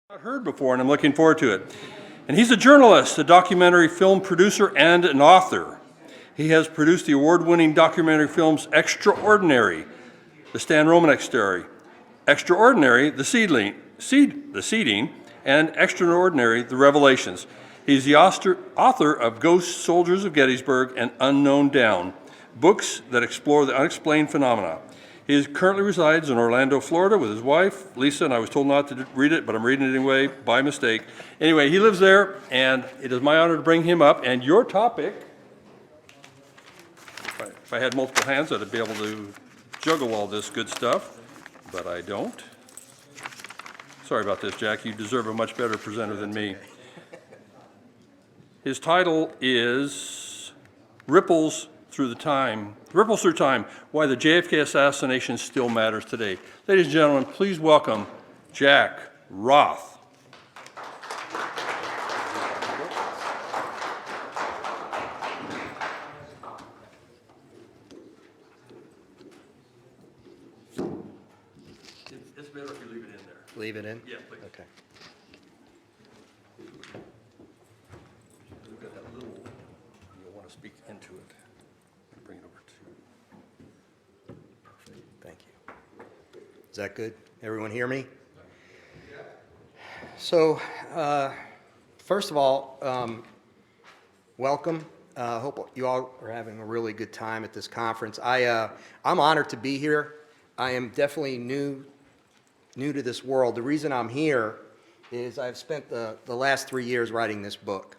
Not heard before, and I'm looking forward to it. And he's a journalist, a documentary film producer, and an author. He has produced the award-winning documentary films Extraordinary, the Stan Romanek story, Extraordinary, the Seeding, and Extraordinary, the Revelations. He's the author of Ghost Soldiers of Gettysburg and Unknown Down, books that explore the unexplained phenomena. He currently resides in Orlando, Florida with his wife, Lisa, and I was told not to read it, but I'm reading it anyway by mistake. Anyway, he lives there, and it is my honor to bring him up. And your topic, if I had multiple hands, I'd be able to juggle all this good stuff, but I don't. Sorry about this, Jack. You deserve a much better presenter than me. His title is Ripples Through Time, Why the JFK Assassination Still Matters Today. Ladies and gentlemen, please welcome Jack Roth. It's better if you leave it in there. Leave it in? Yeah, please. Okay. We've got that little, you'll want to speak into it. Bring it over to. Perfect. Thank you. Is that good? Everyone hear me? So, first of all, welcome. Hope you all are having a really good time at this conference. I'm honored to be here. I am definitely new to this world. The reason I'm here is I've spent the last 3 years writing this book.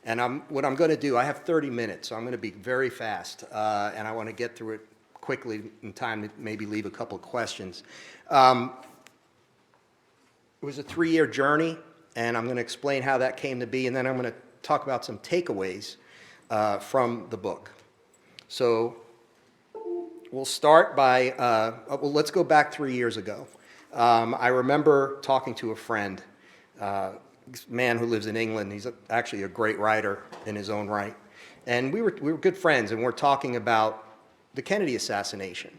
And what I'm going to do, I have 30 minutes, so I'm going to be very fast, and I want to get through it quickly in time to maybe leave a couple of questions. It was a 3-year journey, and I'm going to explain how that came to be, and then I'm going to talk about some takeaways from the book. So we'll start by, well, let's go back 3 years ago. I remember talking to a friend, this man who lives in England. He's actually a great writer in his own right. And we were good friends, and we're talking about the Kennedy assassination.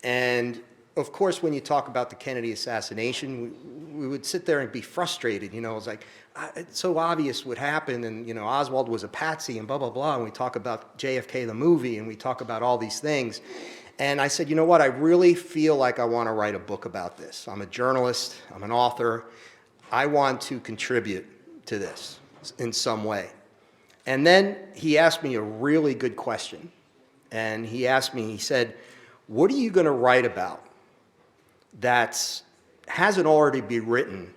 And of course, when you talk about the Kennedy assassination, we would sit there and be frustrated. You know, it was like, it's so obvious what happened, and, you know, Oswald was a patsy, and blah, blah, blah. And we talk about JFK, the movie, and we talk about all these things. And I said, you know what, I really feel like I want to write a book about this. I'm a journalist, I'm an author. I want to contribute to this in some way. And then he asked me a really good question. And he asked me, he said, what are you going to write about that hasn't already been written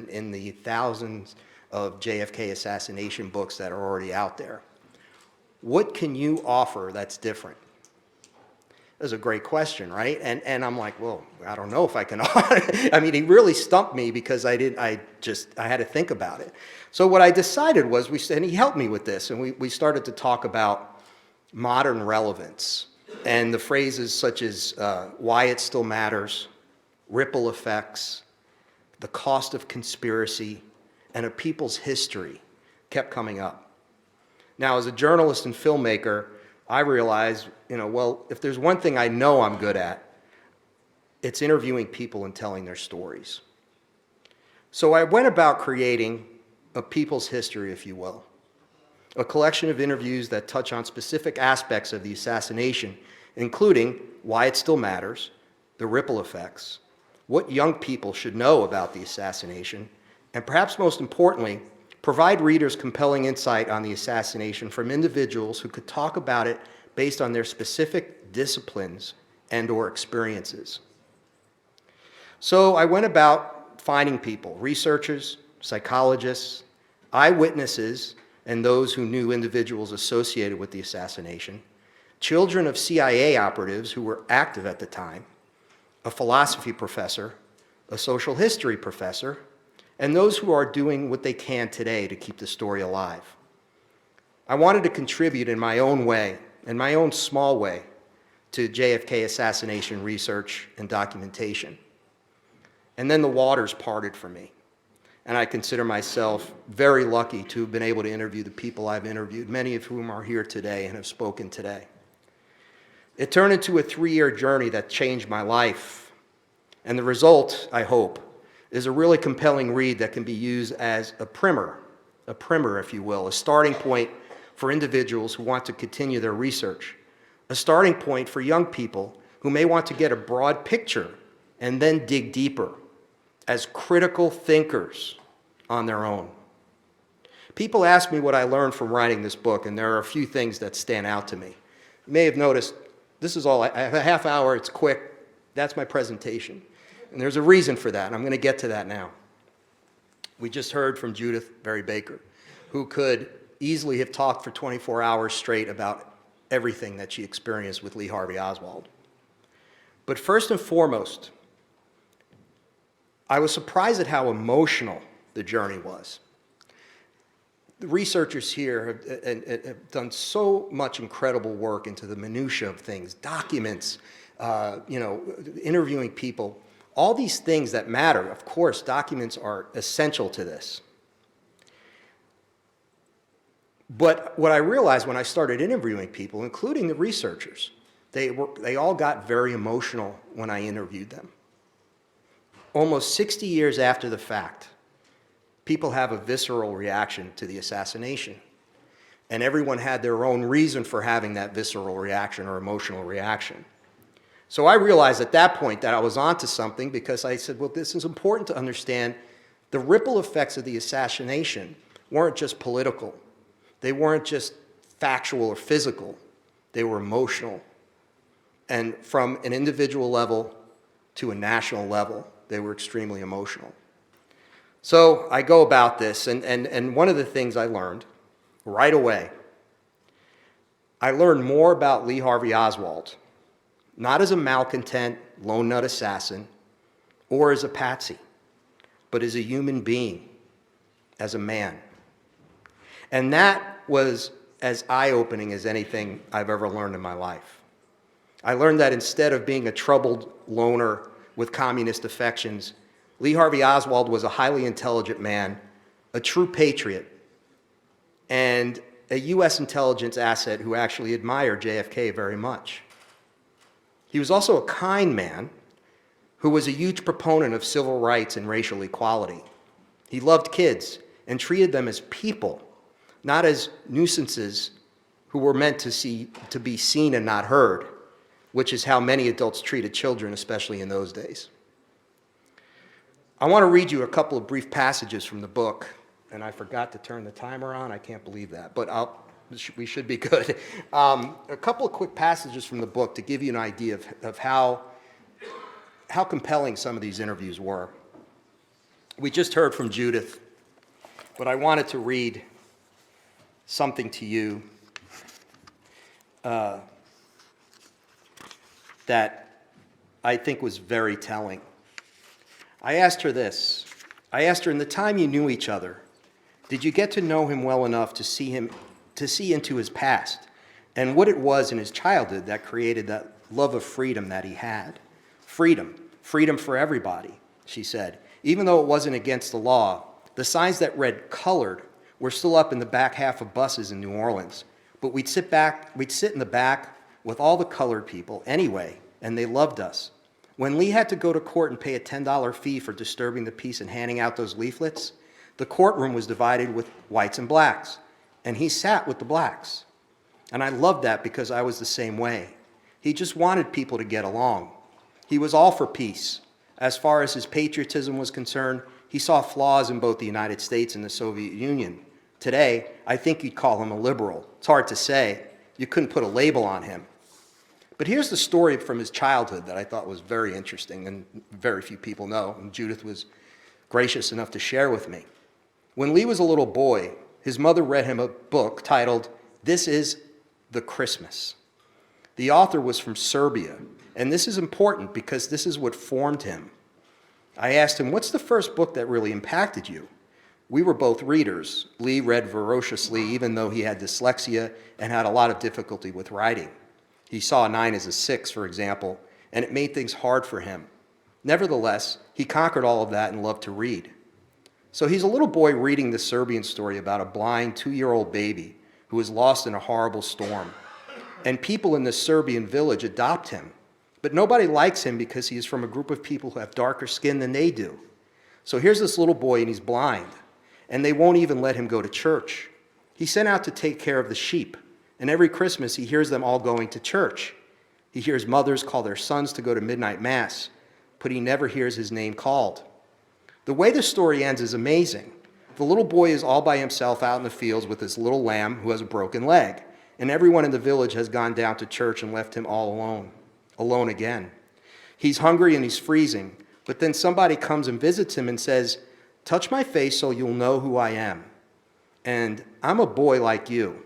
in the thousands of JFK assassination books that are already out there? What can you offer that's different? That's a great question, right? And I'm like, well, I don't know if I can. I mean, he really stumped me because I had to think about it. So what I decided was, and he helped me with this, and we started to talk about modern relevance and the phrases such as why it still matters, ripple effects, the cost of conspiracy, and a people's history kept coming up. Now, as a journalist and filmmaker, I realized, you know, well, if there's one thing I know I'm good at, it's interviewing people and telling their stories. So I went about creating a people's history, if you will, a collection of interviews that touch on specific aspects of the assassination, including why it still matters, the ripple effects, what young people should know about the assassination, and perhaps most importantly, provide readers compelling insight on the assassination from individuals who could talk about it based on their specific disciplines and/or experiences. So I went about finding people, researchers, psychologists, eyewitnesses, and those who knew individuals associated with the assassination, children of CIA operatives who were active at the time, a philosophy professor, a social history professor, and those who are doing what they can today to keep the story alive. I wanted to contribute in my own way, in my own small way, to JFK assassination research and documentation. And then the waters parted for me. And I consider myself very lucky to have been able to interview the people I've interviewed, many of whom are here today and have spoken today. It turned into a 3-year journey that changed my life. And the result, I hope, is a really compelling read that can be used as a primer, if you will, a starting point for individuals who want to continue their research, a starting point for young people who may want to get a broad picture and then dig deeper as critical thinkers on their own. People ask me what I learned from writing this book, and there are a few things that stand out to me. You may have noticed, this is all, I have a half hour, it's quick, that's my presentation. And there's a reason for that, and I'm going to get to that now. We just heard from Judith Berry Baker, who could easily have talked for 24 hours straight about everything that she experienced with Lee Harvey Oswald. But first and foremost, I was surprised at how emotional the journey was. The researchers here have done so much incredible work into the minutia of things, documents, interviewing people, all these things that matter. Of course, documents are essential to this. But what I realized when I started interviewing people, including the researchers, they all got very emotional when I interviewed them. Almost 60 years after the fact, people have a visceral reaction to the assassination. And everyone had their own reason for having that visceral reaction or emotional reaction. So I realized at that point that I was onto something, because I said, well, this is important to understand. The ripple effects of the assassination weren't just political. They weren't just factual or physical. They were emotional. And from an individual level to a national level, they were extremely emotional. So I go about this, and one of the things I learned right away, I learned more about Lee Harvey Oswald, not as a malcontent, lone nut assassin, or as a patsy, but as a human being, as a man. And that was as eye-opening as anything I've ever learned in my life. I learned that instead of being a troubled loner with communist affections, Lee Harvey Oswald was a highly intelligent man, a true patriot, and a U.S. intelligence asset who actually admired JFK very much. He was also a kind man who was a huge proponent of civil rights and racial equality. He loved kids and treated them as people, not as nuisances who were meant to be seen and not heard, which is how many adults treated children, especially in those days. I want to read you a couple of brief passages from the book, and I forgot to turn the timer on. I can't believe that, but we should be good. A couple of quick passages from the book to give you an idea of how compelling some of these interviews were. We just heard from Judith, but I wanted to read something to you that I think was very telling. I asked her this. I asked her, in the time you knew each other, did you get to know him well enough to see into his past and what it was in his childhood that created that love of freedom that he had? Freedom for everybody, she said. Even though it wasn't against the law, the signs that read colored were still up in the back half of buses in New Orleans. But we'd sit in the back with all the colored people anyway, and they loved us. When Lee had to go to court and pay a $10 fee for disturbing the peace and handing out those leaflets, the courtroom was divided with whites and blacks, and he sat with the blacks. And I loved that because I was the same way. He just wanted people to get along. He was all for peace. As far as his patriotism was concerned, he saw flaws in both the United States and the Soviet Union. Today, I think you'd call him a liberal. It's hard to say. You couldn't put a label on him. But here's the story from his childhood that I thought was very interesting and very few people know, and Judith was gracious enough to share with me. When Lee was a little boy, his mother read him a book titled, "This is the Christmas." The author was from Serbia, and this is important because this is what formed him. I asked him, what's the first book that really impacted you? We were both readers. Lee read voraciously, even though he had dyslexia and had a lot of difficulty with writing. He saw a 9 as a 6, for example, and it made things hard for him. Nevertheless, he conquered all of that and loved to read. So he's a little boy reading the Serbian story about a blind 2-year-old baby who was lost in a horrible storm. And people in this Serbian village adopt him. But nobody likes him because he is from a group of people who have darker skin than they do. So here's this little boy, and he's blind, and they won't even let him go to church. He's sent out to take care of the sheep, and every Christmas he hears them all going to church. He hears mothers call their sons to go to midnight mass, but he never hears his name called. The way the story ends is amazing. The little boy is all by himself out in the fields with this little lamb who has a broken leg, and everyone in the village has gone down to church and left him all alone again. He's hungry and he's freezing, but then somebody comes and visits him and says, "Touch my face so you'll know who I am. And I'm a boy like you."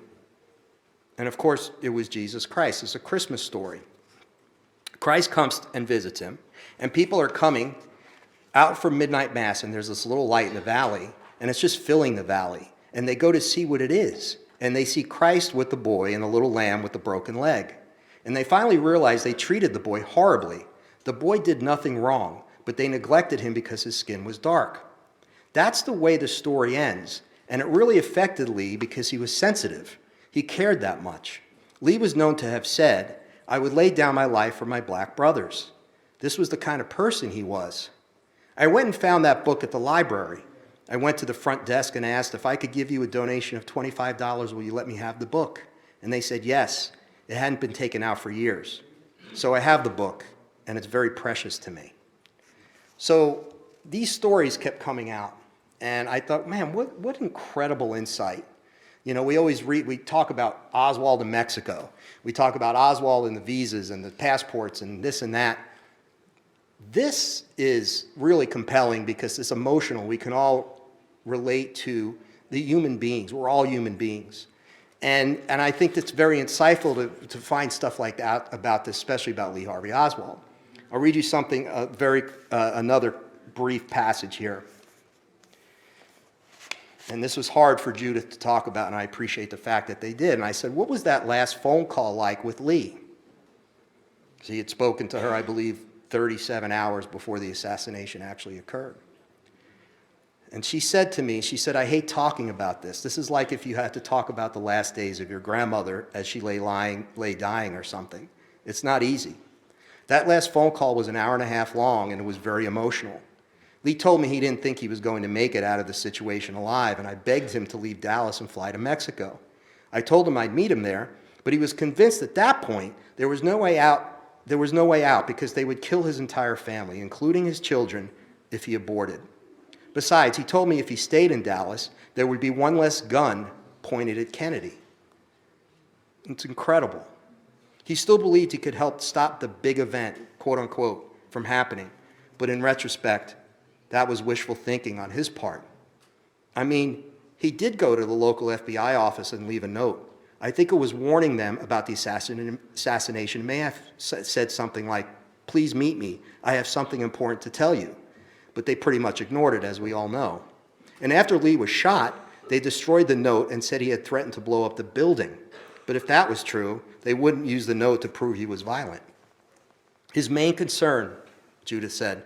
And of course, it was Jesus Christ. It's a Christmas story. Christ comes and visits him, and people are coming out for midnight mass, and there's this little light in the valley, and it's just filling the valley. And they go to see what it is, and they see Christ with the boy and the little lamb with the broken leg. And they finally realize they treated the boy horribly. The boy did nothing wrong, but they neglected him because his skin was dark. That's the way the story ends, and it really affected Lee because he was sensitive. He cared that much. Lee was known to have said, "I would lay down my life for my black brothers." This was the kind of person he was. I went and found that book at the library. I went to the front desk and asked, "If I could give you a donation of $25, will you let me have the book?" And they said yes. It hadn't been taken out for years. So I have the book, and it's very precious to me. So these stories kept coming out, and I thought, man, what incredible insight. You know, we talk about Oswald in Mexico. We talk about Oswald and the visas and the passports and this and that. This is really compelling because it's emotional. We can all relate to the human beings. We're all human beings. And I think it's very insightful to find stuff like that about this, especially about Lee Harvey Oswald. I'll read you something, another brief passage here. And this was hard for Judith to talk about, and I appreciate the fact that they did. And I said, "What was that last phone call like with Lee?" He had spoken to her, I believe, 37 hours before the assassination actually occurred. And she said to me, she said, "I hate talking about this. This is like if you had to talk about the last days of your grandmother as she lay dying or something. It's not easy." That last phone call was an hour and a half long, and it was very emotional. Lee told me he didn't think he was going to make it out of the situation alive, and I begged him to leave Dallas and fly to Mexico. I told him I'd meet him there, but he was convinced at that point there was no way out. There was no way out because they would kill his entire family, including his children, if he aborted. Besides, he told me if he stayed in Dallas, there would be one less gun pointed at Kennedy. It's incredible. He still believed he could help stop the big event, quote unquote, from happening, but in retrospect, that was wishful thinking on his part. I mean, he did go to the local FBI office and leave a note. I think it was warning them about the assassination. It may have said something like, "Please meet me. I have something important to tell you." But they pretty much ignored it, as we all know. And after Lee was shot, they destroyed the note and said he had threatened to blow up the building. But if that was true, they wouldn't use the note to prove he was violent. His main concern, Judith said,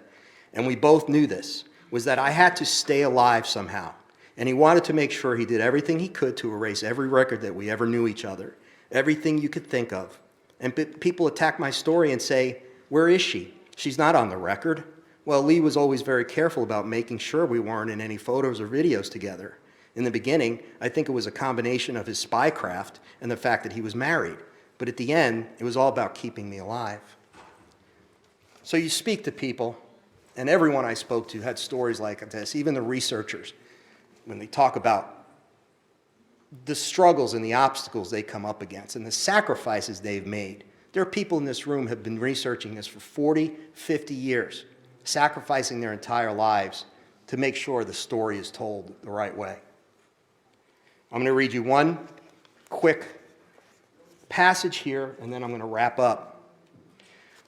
and we both knew this, was that I had to stay alive somehow. And he wanted to make sure he did everything he could to erase every record that we ever knew each other, everything you could think of. And people attack my story and say, "Where is she? She's not on the record." Well, Lee was always very careful about making sure we weren't in any photos or videos together. In the beginning, I think it was a combination of his spycraft and the fact that he was married. But at the end, it was all about keeping me alive. So you speak to people, and everyone I spoke to had stories like this, even the researchers, when they talk about the struggles and the obstacles they come up against and the sacrifices they've made. There are people in this room who have been researching this for 40, 50 years, sacrificing their entire lives to make sure the story is told the right way. I'm going to read you one quick passage here, and then I'm going to wrap up.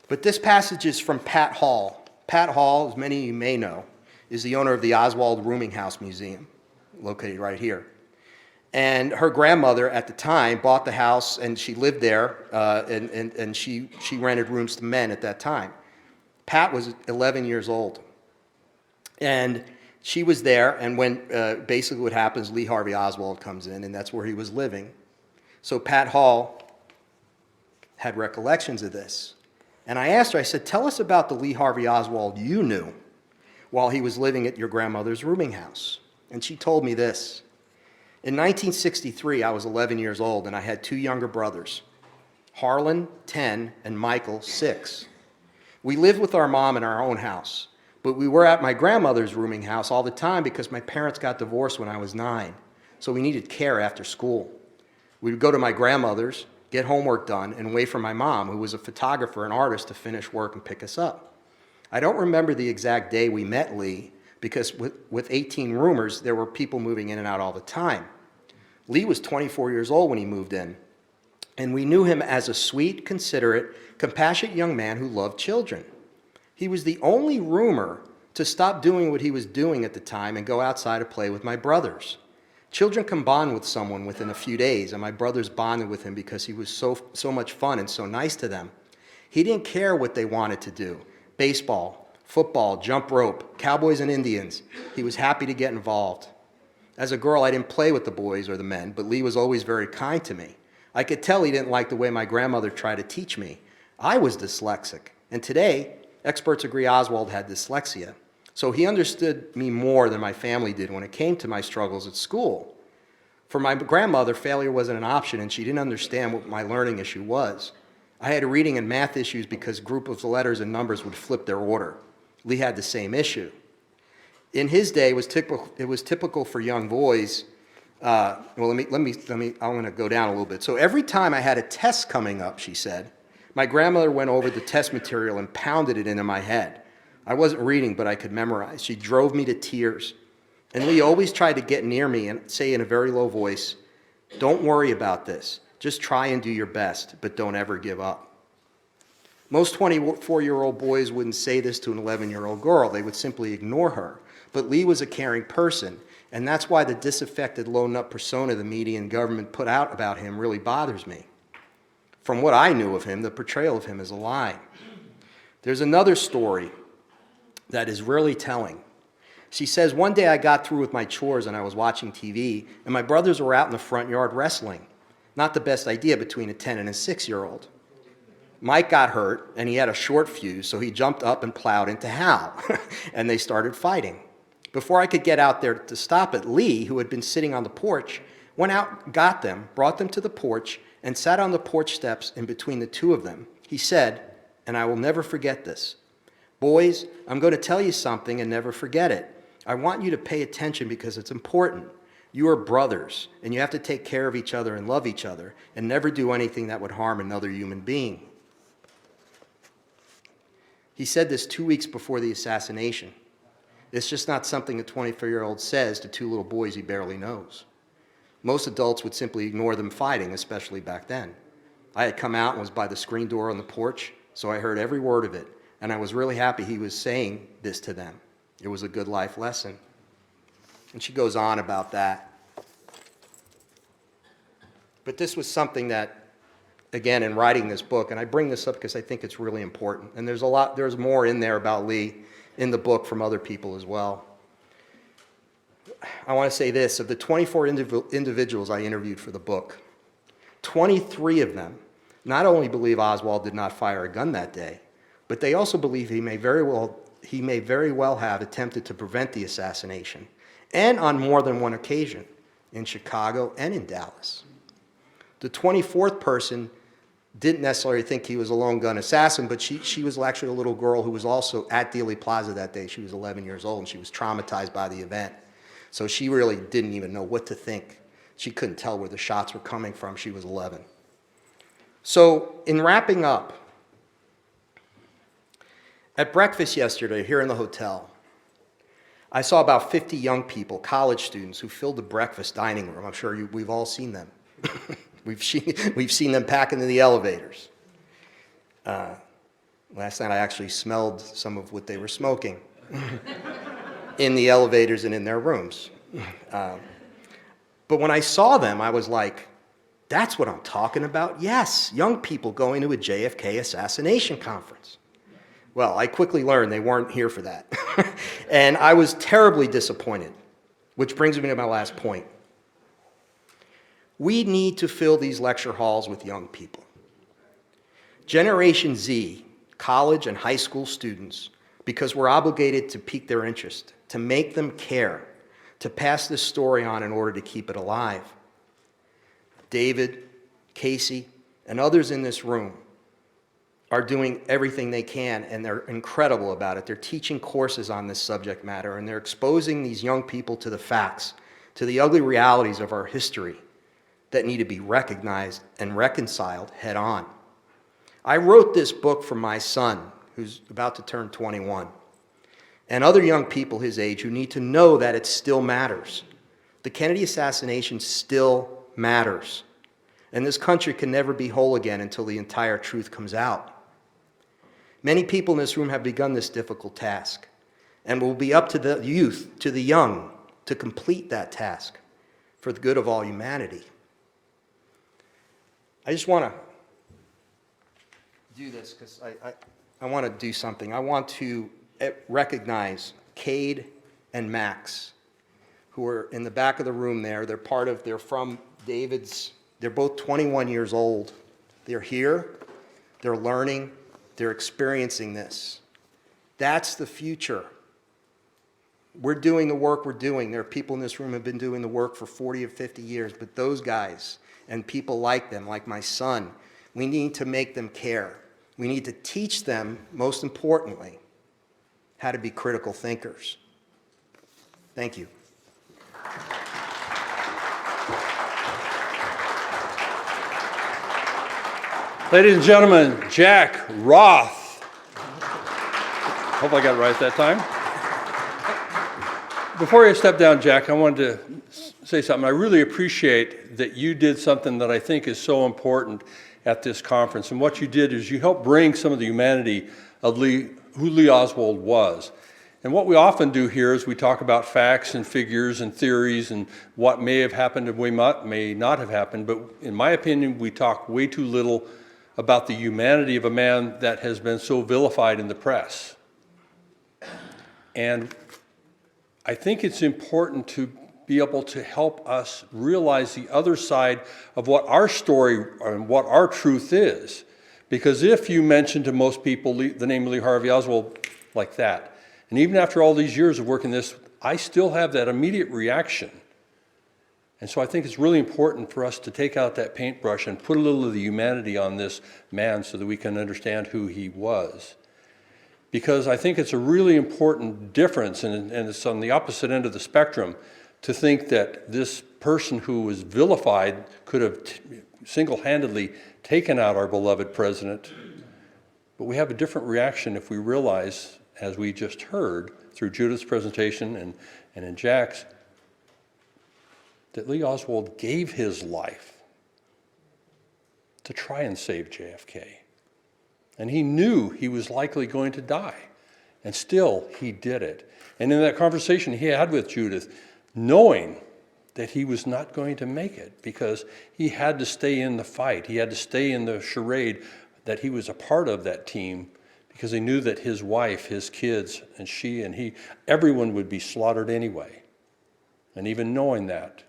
But this passage is from Pat Hall. Pat Hall, as many of you may know, is the owner of the Oswald Rooming House Museum, located right here. And her grandmother at the time bought the house, and she lived there, and she rented rooms to men at that time. Pat was 11 years old. And she was there, and when basically what happens, Lee Harvey Oswald comes in, and that's where he was living. So Pat Hall had recollections of this. And I asked her, I said, "Tell us about the Lee Harvey Oswald you knew. while he was living at your grandmother's rooming house. And she told me this. In 1963, I was 11 years old, and I had two younger brothers, Harlan, 10, and Michael, 6. We lived with our mom in our own house, but we were at my grandmother's rooming house all the time because my parents got divorced when I was 9, so we needed care after school. We would go to my grandmother's, get homework done, and wait for my mom, who was a photographer and artist, to finish work and pick us up. I don't remember the exact day we met Lee, because with 18 roomers, there were people moving in and out all the time. Lee was 24 years old when he moved in, and we knew him as a sweet, considerate, compassionate young man who loved children. He was the only roomer to stop doing what he was doing at the time and go outside to play with my brothers. Children can bond with someone within a few days, and my brothers bonded with him because he was so much fun and so nice to them. He didn't care what they wanted to do. Baseball, football, jump rope, cowboys and Indians. He was happy to get involved. As a girl, I didn't play with the boys or the men, but Lee was always very kind to me. I could tell he didn't like the way my grandmother tried to teach me. I was dyslexic, and today, experts agree Oswald had dyslexia. So he understood me more than my family did when it came to my struggles at school. For my grandmother, failure wasn't an option, and she didn't understand what my learning issue was. I had reading and math issues because groups of letters and numbers would flip their order. Lee had the same issue. In his day, it was typical for young boys. I'm going to go down a little bit. So every time I had a test coming up, she said, my grandmother went over the test material and pounded it into my head. I wasn't reading, but I could memorize. She drove me to tears. And Lee always tried to get near me and say in a very low voice, "Don't worry about this. Just try and do your best, but don't ever give up." Most 24-year-old boys wouldn't say this to an 11-year-old girl. They would simply ignore her. But Lee was a caring person, and that's why the disaffected lone nut persona the media and government put out about him really bothers me. From what I knew of him, the portrayal of him is a lie. There's another story that is really telling. She says, one day I got through with my chores and I was watching TV, and my brothers were out in the front yard wrestling. Not the best idea between a 10 and a 6-year-old. Mike got hurt, and he had a short fuse, so he jumped up and plowed into Hal, and they started fighting. Before I could get out there to stop it, Lee, who had been sitting on the porch, went out, got them, brought them to the porch, and sat on the porch steps in between the two of them. He said, and I will never forget this, "Boys, I'm going to tell you something and never forget it. I want you to pay attention because it's important. You are brothers, and you have to take care of each other and love each other and never do anything that would harm another human being." He said this 2 weeks before the assassination. It's just not something a 24-year-old says to two little boys he barely knows. Most adults would simply ignore them fighting, especially back then. I had come out and was by the screen door on the porch, so I heard every word of it, and I was really happy he was saying this to them. It was a good life lesson. And she goes on about that. But this was something that, again, in writing this book, and I bring this up because I think it's really important, and there's more in there about Lee in the book from other people as well. I want to say this, of the 24 individuals I interviewed for the book, 23 of them not only believe Oswald did not fire a gun that day, but they also believe he may very well have attempted to prevent the assassination, and on more than one occasion, in Chicago and in Dallas. The 24th person didn't necessarily think he was a lone gun assassin, but she was actually a little girl who was also at Dealey Plaza that day. She was 11 years old, and she was traumatized by the event. So she really didn't even know what to think. She couldn't tell where the shots were coming from. She was 11. So in wrapping up, at breakfast yesterday here in the hotel, I saw about 50 young people, college students, who filled the breakfast dining room. I'm sure we've all seen them. We've seen them pack into the elevators. Last night I actually smelled some of what they were smoking in the elevators and in their rooms. But when I saw them, I was like, that's what I'm talking about. Yes, young people going to a JFK assassination conference. Well, I quickly learned they weren't here for that. And I was terribly disappointed, which brings me to my last point. We need to fill these lecture halls with young people. Generation Z, college and high school students, because we're obligated to pique their interest, to make them care, to pass this story on in order to keep it alive. David, Casey, and others in this room are doing everything they can, and they're incredible about it. They're teaching courses on this subject matter, and they're exposing these young people to the facts, to the ugly realities of our history that need to be recognized and reconciled head on. I wrote this book for my son, who's about to turn 21, and other young people his age who need to know that it still matters. The Kennedy assassination still matters, and this country can never be whole again until the entire truth comes out. Many people in this room have begun this difficult task, and it will be up to the youth, to the young, to complete that task for the good of all humanity. I just want to do this because I want to do something. I want to recognize Cade and Max, who are in the back of the room there. They're from David's, they're both 21 years old. They're here, they're learning, they're experiencing this. That's the future. We're doing the work we're doing. There are people in this room who have been doing the work for 40 or 50 years, but those guys and people like them, like my son, we need to make them care. We need to teach them, most importantly, how to be critical thinkers. Thank you. Ladies and gentlemen, Jack Roth. Hope I got it right that time. Before I step down, Jack, I wanted to say something. I really appreciate that you did something that I think is so important at this conference. And what you did is you helped bring some of the humanity of who Lee Oswald was. And what we often do here is we talk about facts and figures and theories and what may have happened and may not have happened. But in my opinion, we talk way too little about the humanity of a man that has been so vilified in the press. And I think it's important to be able to help us realize the other side of what our story and what our truth is. Because if you mention to most people the name of Lee Harvey Oswald like that, and even after all these years of working this, I still have that immediate reaction. And so I think it's really important for us to take out that paintbrush and put a little of the humanity on this man so that we can understand who he was. Because I think it's a really important difference, and it's on the opposite end of the spectrum, to think that this person who was vilified could have single-handedly taken out our beloved president. But we have a different reaction if we realize, as we just heard through Judith's presentation and in Jack's, that Lee Oswald gave his life to try and save JFK. And he knew he was likely going to die. And still, he did it. And in that conversation he had with Judith, knowing that he was not going to make it because he had to stay in the fight. He had to stay in the charade that he was a part of that team because he knew that his wife, his kids, and she and he, everyone would be slaughtered anyway. And even knowing that,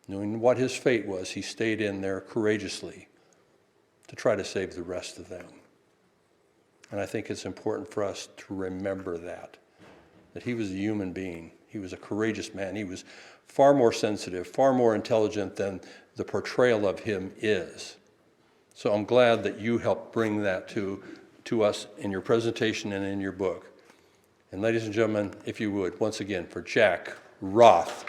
knowing what his fate was, he stayed in there courageously to try to save the rest of them. And I think it's important for us to remember that he was a human being. He was a courageous man. He was far more sensitive, far more intelligent than the portrayal of him is. So I'm glad that you helped bring that to us in your presentation and in your book. And ladies and gentlemen, if you would, once again, for Jack Roth.